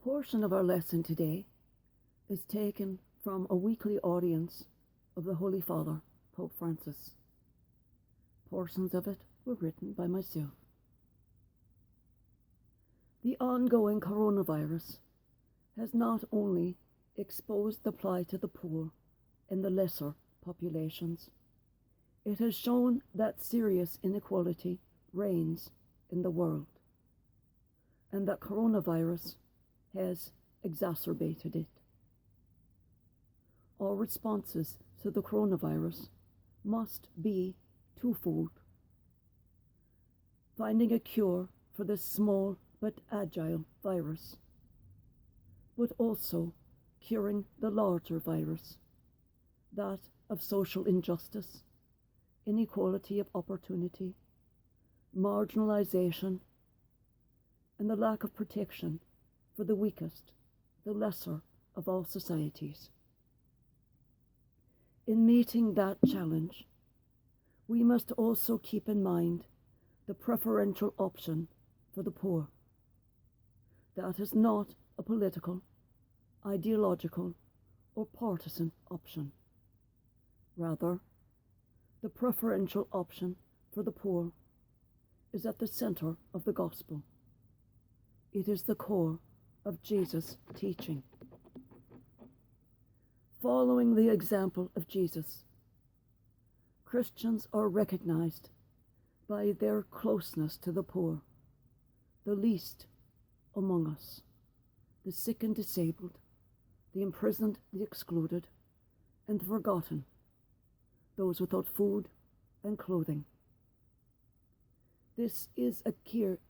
portion of our lesson today is taken from a weekly audience of the Holy Father, Pope Francis. Portions of it were written by myself. The ongoing coronavirus has not only exposed the plight of the poor and the lesser populations, it has shown that serious inequality reigns in the world, and that coronavirus has exacerbated it. Our responses to the coronavirus must be twofold: finding a cure for this small but agile virus, but also curing the larger virus, that of social injustice, inequality of opportunity, marginalization, and the lack of protection for the weakest, the lesser of all societies. In meeting that challenge, we must also keep in mind the preferential option for the poor. That is not a political, ideological, or partisan option. Rather, the preferential option for the poor is at the center of the gospel. It is the core of Jesus' teaching. Following the example of Jesus, Christians are recognized by their closeness to the poor, the least among us, the sick and disabled, the imprisoned, the excluded, and the forgotten, those without food and clothing. This is a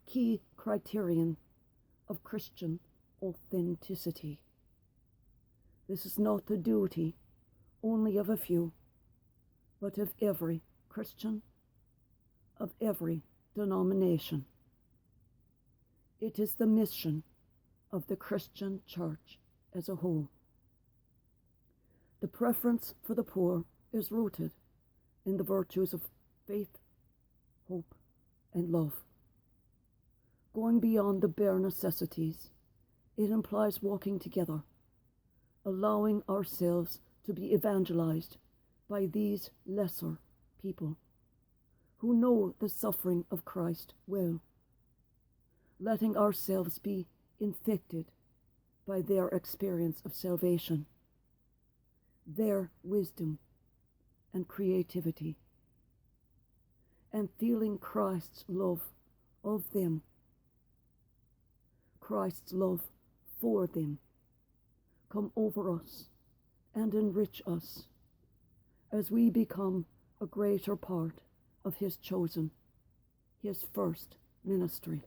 key criterion of Christian authenticity. This is not the duty only of a few, but of every Christian, of every denomination. It is the mission of the Christian Church as a whole. The preference for the poor is rooted in the virtues of faith, hope, and love. Going beyond the bare necessities, it implies walking together, allowing ourselves to be evangelized by these lesser people who know the suffering of Christ well, letting ourselves be infected by their experience of salvation, their wisdom and creativity, and feeling Christ's love of them, Christ's love for them, come over us and enrich us as we become a greater part of His chosen, His first ministry.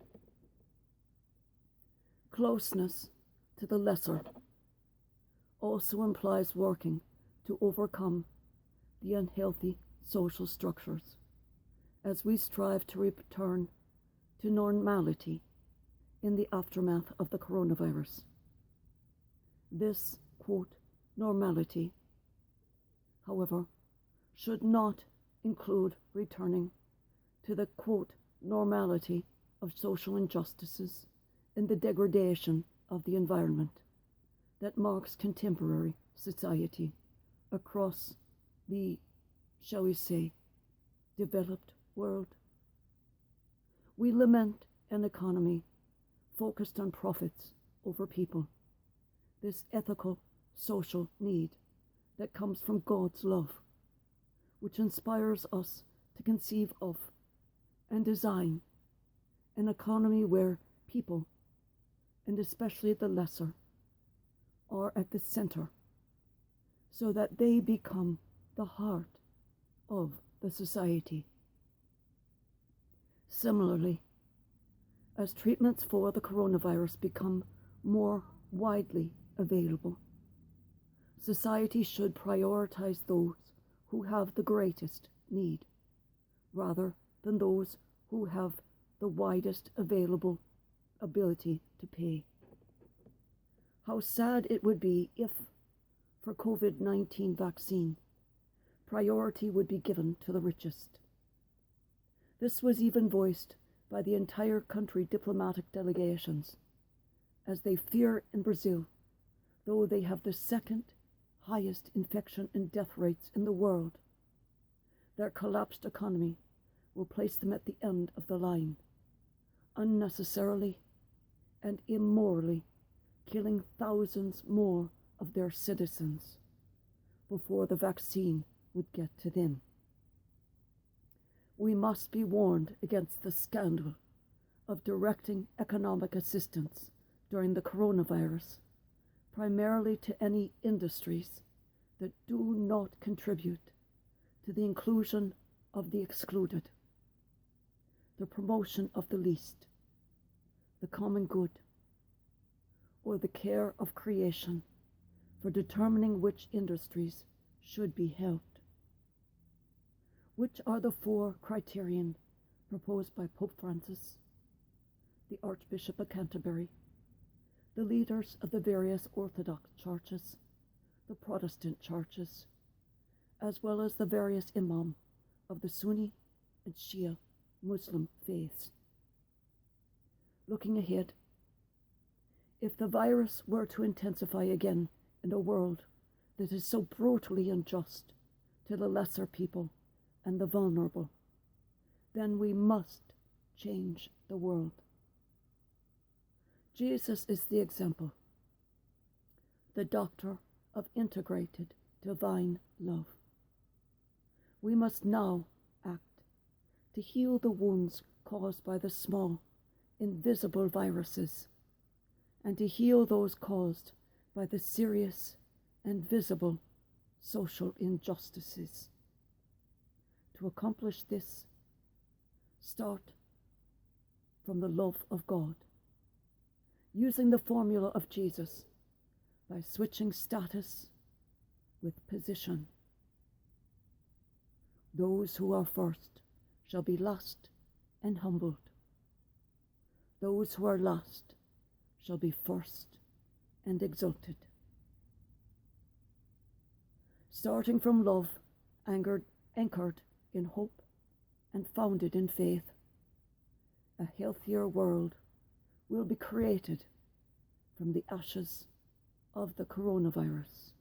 Closeness to the lesser also implies working to overcome the unhealthy social structures as we strive to return to normality in the aftermath of the coronavirus. This, quote, normality, however, should not include returning to the, quote, normality of social injustices and the degradation of the environment that marks contemporary society across the, shall we say, developed world. We lament an economy focused on profits over people, this ethical, social need that comes from God's love, which inspires us to conceive of and design an economy where people, and especially the lesser, are at the center, so that they become the heart of the society. Similarly, as treatments for the coronavirus become more widely available, society should prioritize those who have the greatest need, rather than those who have the widest available ability to pay. How sad it would be if, for COVID-19 vaccine, priority would be given to the richest. This was even voiced by the entire country diplomatic delegations as they fear in Brazil, though they have the second highest infection and death rates in the world. Their collapsed economy will place them at the end of the line, unnecessarily and immorally killing thousands more of their citizens before the vaccine would get to them. We must be warned against the scandal of directing economic assistance during the coronavirus primarily to any industries that do not contribute to the inclusion of the excluded, the promotion of the least, the common good, or the care of creation for determining which industries should be helped. Which are the 4 criterion proposed by Pope Francis, the Archbishop of Canterbury, the leaders of the various Orthodox churches, the Protestant churches, as well as the various imam of the Sunni and Shia Muslim faiths. Looking ahead, if the virus were to intensify again in a world that is so brutally unjust to the lesser people and the vulnerable, then we must change the world. Jesus is the example, the doctor of integrated divine love. We must now act to heal the wounds caused by the small, invisible viruses, and to heal those caused by the serious and visible social injustices. To accomplish this, start from the love of God, using the formula of Jesus by switching status with position. Those who are first shall be last and humbled. Those who are last shall be first and exalted. Starting from love, anchored in hope and founded in faith, a healthier world will be created from the ashes of the coronavirus.